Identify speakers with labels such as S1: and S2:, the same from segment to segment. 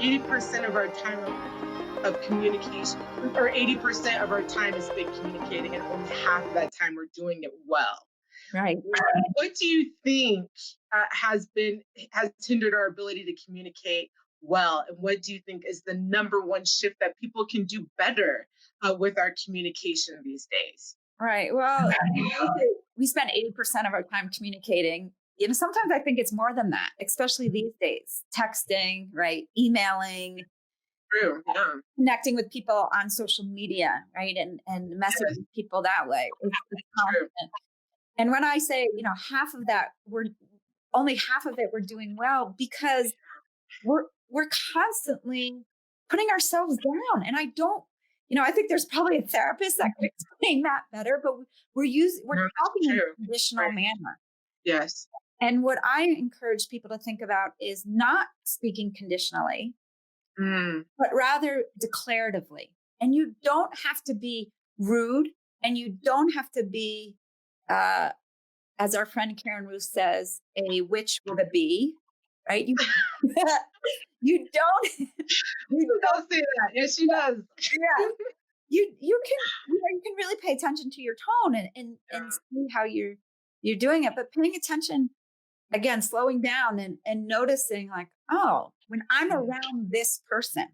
S1: 80% of our time of communication, or 80% of our time is spent communicating, and only half of that time we're doing it well.
S2: Right.
S1: What do you think has hindered our ability to communicate well? And what do you think is the number one shift that people can do better with our communication these days?
S2: Right. Well, we spend 80% of our time communicating. Sometimes I think it's more than that, especially these days. Texting, right? Emailing.
S1: True. Yeah.
S2: Connecting with people on social media, right? And messaging people that way. It's constant. And when I say, half of that, only half of it we're doing well, because we're constantly putting ourselves down. And I don't, I think there's probably a therapist that could explain that better, but we're talking in a conditional manner.
S1: Yes.
S2: And what I encourage people to think about is not speaking conditionally, but rather declaratively. And you don't have to be rude, and you don't have to be, as our friend Karen Roos says, a witch with a bee, right? You don't say
S1: that. Yes, she does.
S2: Yeah. You can really pay attention to your tone and see how you're doing it, but paying attention, again, slowing down and noticing, like, oh, when I'm around this person,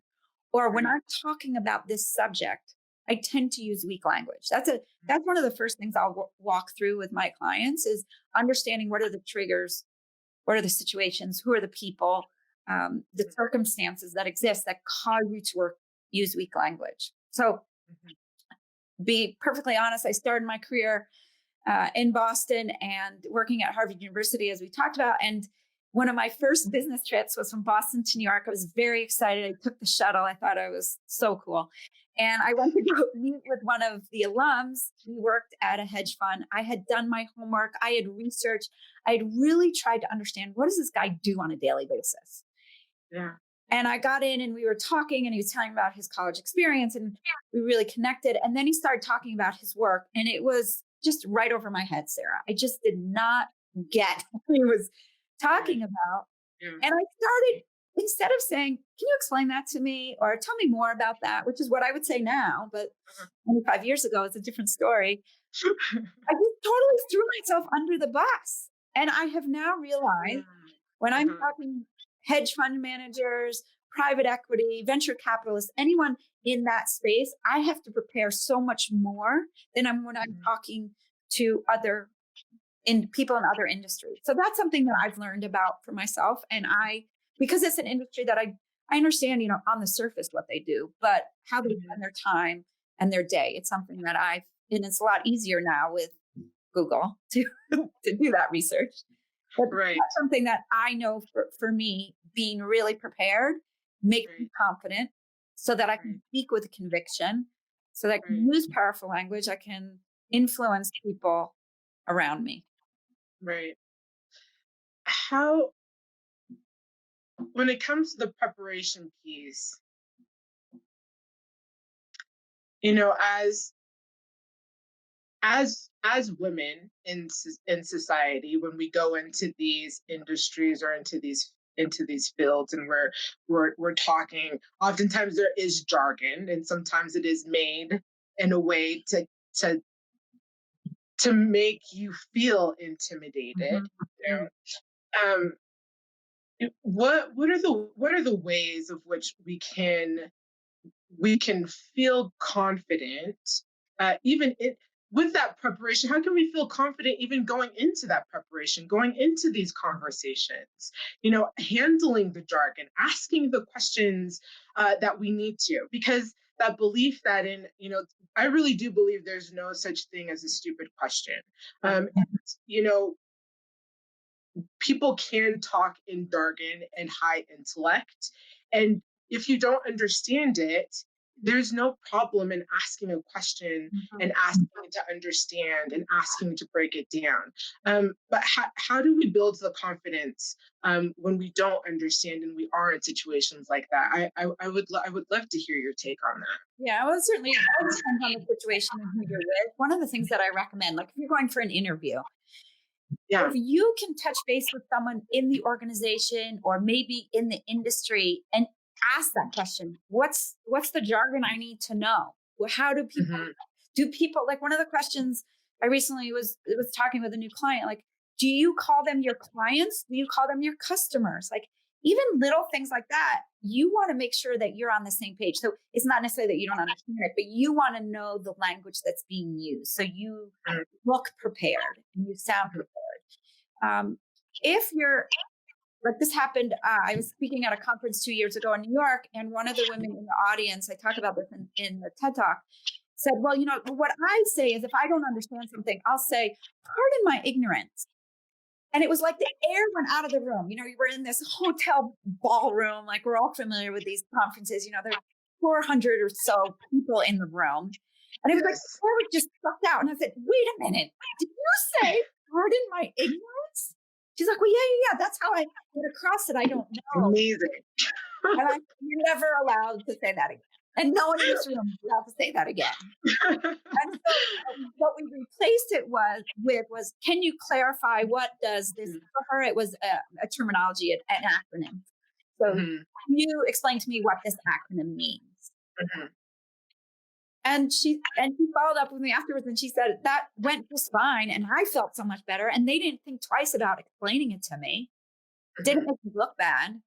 S2: or when I'm talking about this subject, I tend to use weak language. That's one of the first things I'll walk through with my clients, is understanding what are the triggers, what are the situations, who are the people, the circumstances that exist that cause you to use weak language. So, be perfectly honest, I started my career in Boston and working at Harvard University, as we talked about. And one of my first business trips was from Boston to New York. I was very excited. I took the shuttle. I thought I was so cool. And I went to go meet with one of the alums. He worked at a hedge fund. I had done my homework. I had researched. I had really tried to understand, what does this guy do on a daily basis?
S1: Yeah.
S2: And I got in and we were talking, and he was telling about his college experience, and we really connected. And then he started talking about his work, and it was just right over my head, Sarah. I just did not get what he was talking about. Yeah. And I started, instead of saying, can you explain that to me, or tell me more about that, which is what I would say now, but 25 years ago, it's a different story. I just totally threw myself under the bus. And I have now realized, when I'm talking hedge fund managers, private equity, venture capitalists, anyone in that space, I have to prepare so much more than when I'm talking to people in other industries. So that's something that I've learned about for myself. And because it's an industry that I understand, on the surface what they do, but how they spend their time and their day, it's something that and it's a lot easier now with Google to do that research. But that's something that I know for me, being really prepared makes me confident, so that I can speak with conviction, so that I can use powerful language. I can influence people around me.
S1: Right. When it comes to the preparation piece, as women in society, when we go into these industries or into these fields, and we're talking, oftentimes there is jargon, and sometimes it is made in a way to make you feel intimidated. What are the ways of which we can feel confident, even with that preparation? How can we feel confident even going into that preparation, going into these conversations, handling the jargon, asking the questions that we need to? Because that belief that I really do believe there's no such thing as a stupid question. People can talk in jargon and high intellect, and if you don't understand it, there's no problem in asking a question and asking to understand and asking to break it down. But how do we build the confidence when we don't understand and we are in situations like that? I would love to hear your take on that.
S2: Yeah, well, it certainly depends on the situation and who you're with. One of the things that I recommend, like if you're going for an interview, if you can touch base with someone in the organization or maybe in the industry and ask that question. What's the jargon I need to know? How do people, like one of the questions I recently was talking with a new client, like, do you call them your clients? Do you call them your customers? Like even little things like that, you want to make sure that you're on the same page. So it's not necessarily that you don't understand it, but you want to know the language that's being used. So you look prepared and you sound prepared. If you're like this happened, I was speaking at a conference 2 years ago in New York, and one of the women in the audience, I talk about this in the TED Talk, said, well, what I say is if I don't understand something, I'll say, pardon my ignorance. And it was like the air went out of the room. You were in this hotel ballroom, like we're all familiar with these conferences, there's 400 or so people in the room. And it was like, the air was just sucked out. And I said, wait a minute, did you say, pardon my ignorance? She's like, well, yeah. That's how I get across it. I don't know.
S1: Amazing.
S2: And you're never allowed to say that again. And no one in this room is allowed to say that again. And so what we replaced it with was, can you clarify what does this, for her, it was a terminology, an acronym. So can you explain to me what this acronym means? And she followed up with me afterwards and she said, that went just fine. And I felt so much better. And they didn't think twice about explaining it to me. It didn't make me look bad.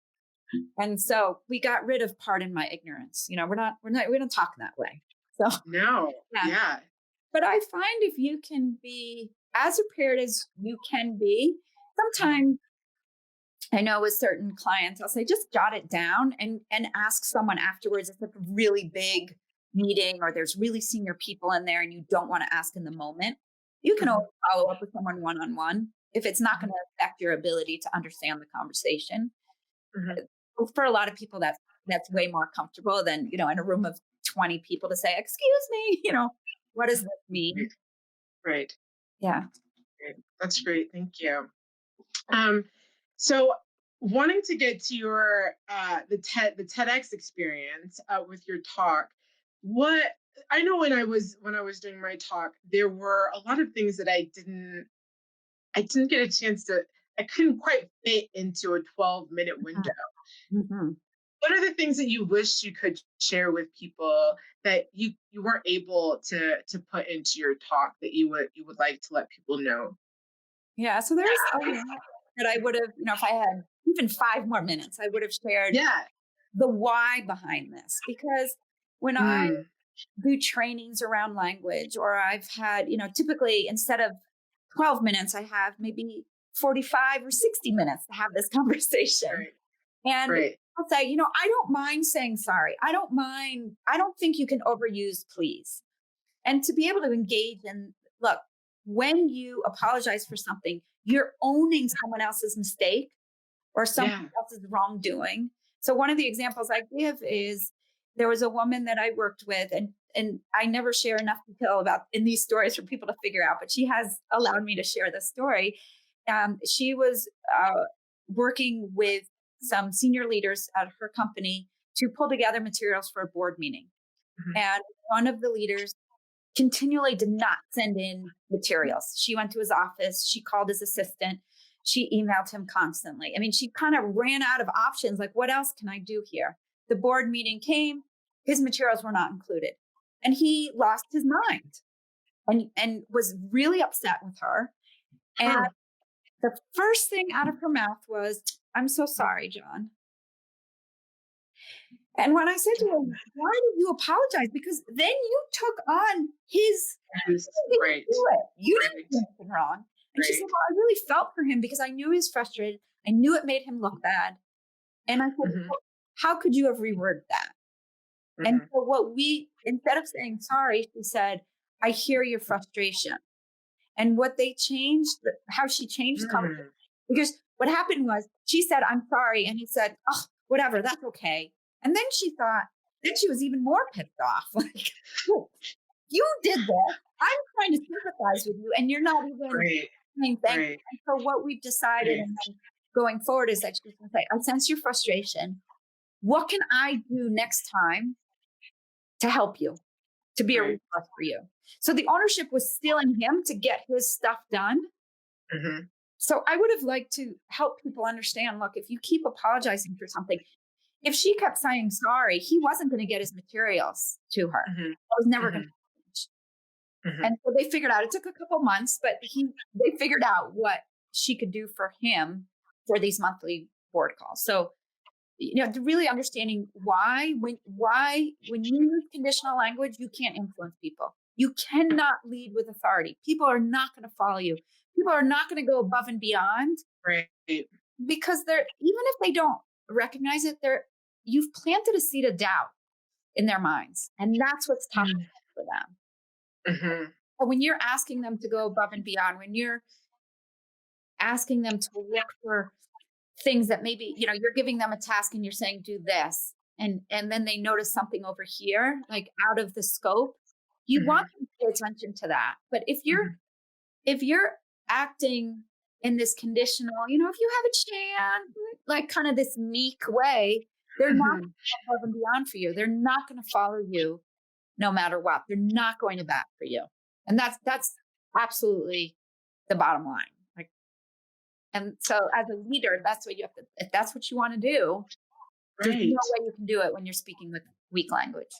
S2: And so we got rid of pardon my ignorance. We don't talk that way. So
S1: no. Yeah.
S2: But I find if you can be as prepared as you can be, sometimes I know with certain clients, I'll say, just jot it down and ask someone afterwards. It's like a really big meeting or there's really senior people in there and you don't want to ask in the moment. You can always follow up with someone one-on-one if it's not going to affect your ability to understand the conversation. For a lot of people, that's way more comfortable than, in a room of 20 people to say, excuse me, what does this mean?
S1: Right.
S2: Yeah.
S1: That's great. Thank you. So wanting to get to your, the TEDx experience with your talk, I know when I was doing my talk, there were a lot of things that I didn't get a chance to, I couldn't quite fit into a 12-minute window. What are the things that you wish you could share with people that you weren't able to put into your talk that you would like to let people know?
S2: Yeah, so there's a lot that I would have, if I had even 5 more minutes, I would have shared the why behind this. Because when I do trainings around language, or I've had, typically instead of 12 minutes, I have maybe 45 or 60 minutes to have this conversation. And I'll say, I don't mind saying sorry. I don't think you can overuse please. And to be able to engage in, look, when you apologize for something, you're owning someone else's mistake or someone else's wrongdoing. So one of the examples I give is there was a woman that I worked with, and I never share enough detail in these stories for people to figure out, but she has allowed me to share the story. She was working with some senior leaders at her company to pull together materials for a board meeting. And one of the leaders continually did not send in materials. She went to his office. She called his assistant. She emailed him constantly. I mean, she kind of ran out of options. Like, what else can I do here? The board meeting came. His materials were not included. And he lost his mind and was really upset with her. And the first thing out of her mouth was, I'm so sorry, John. And when I said to him, why did you apologize? Because then you took on his, you didn't do it. You didn't do anything wrong. And she said, well, I really felt for him because I knew he was frustrated. I knew it made him look bad. And I said, well, how could you have reworded that? And so instead of saying sorry, she said, I hear your frustration. And what they changed, how she changed conversation, because what happened was she said, I'm sorry. And he said, oh, whatever, that's okay. And then she was even more pissed off. Like, you did this. I'm trying to sympathize with you. And you're not even saying thank you. And so what we've decided and then going forward is that she's going to say, I sense your frustration. What can I do next time to help you, to be a resource for you? So the ownership was still in him to get his stuff done. So I would have liked to help people understand, look, if you keep apologizing for something, if she kept saying sorry, he wasn't going to get his materials to her.
S1: Mhm.
S2: It was never
S1: Mhm.
S2: going to change.
S1: Mhm.
S2: And so they figured out, it took a couple months, but they figured out what she could do for him for these monthly board calls. So, really understanding why when you use conditional language, you can't influence people. You cannot lead with authority. People are not going to follow you. People are not going to go above and beyond
S1: Right.
S2: because even if they don't recognize it, you've planted a seed of doubt in their minds. And that's what's tough for them.
S1: Mhm.
S2: But when you're asking them to go above and beyond, when you're asking them to look for things that maybe, you're giving them a task and you're saying, do this. And then they notice something over here, like out of the scope. You want them to pay attention to that. But if you're acting in this conditional, if you have a chance, like kind of this meek way, they're not going to go above and beyond for you. They're not going to follow you no matter what. They're not going to bat for you. And that's absolutely the bottom line. And so as a leader, that's what you have to, if that's what you want to do, there's no way you can do it when you're speaking with weak language.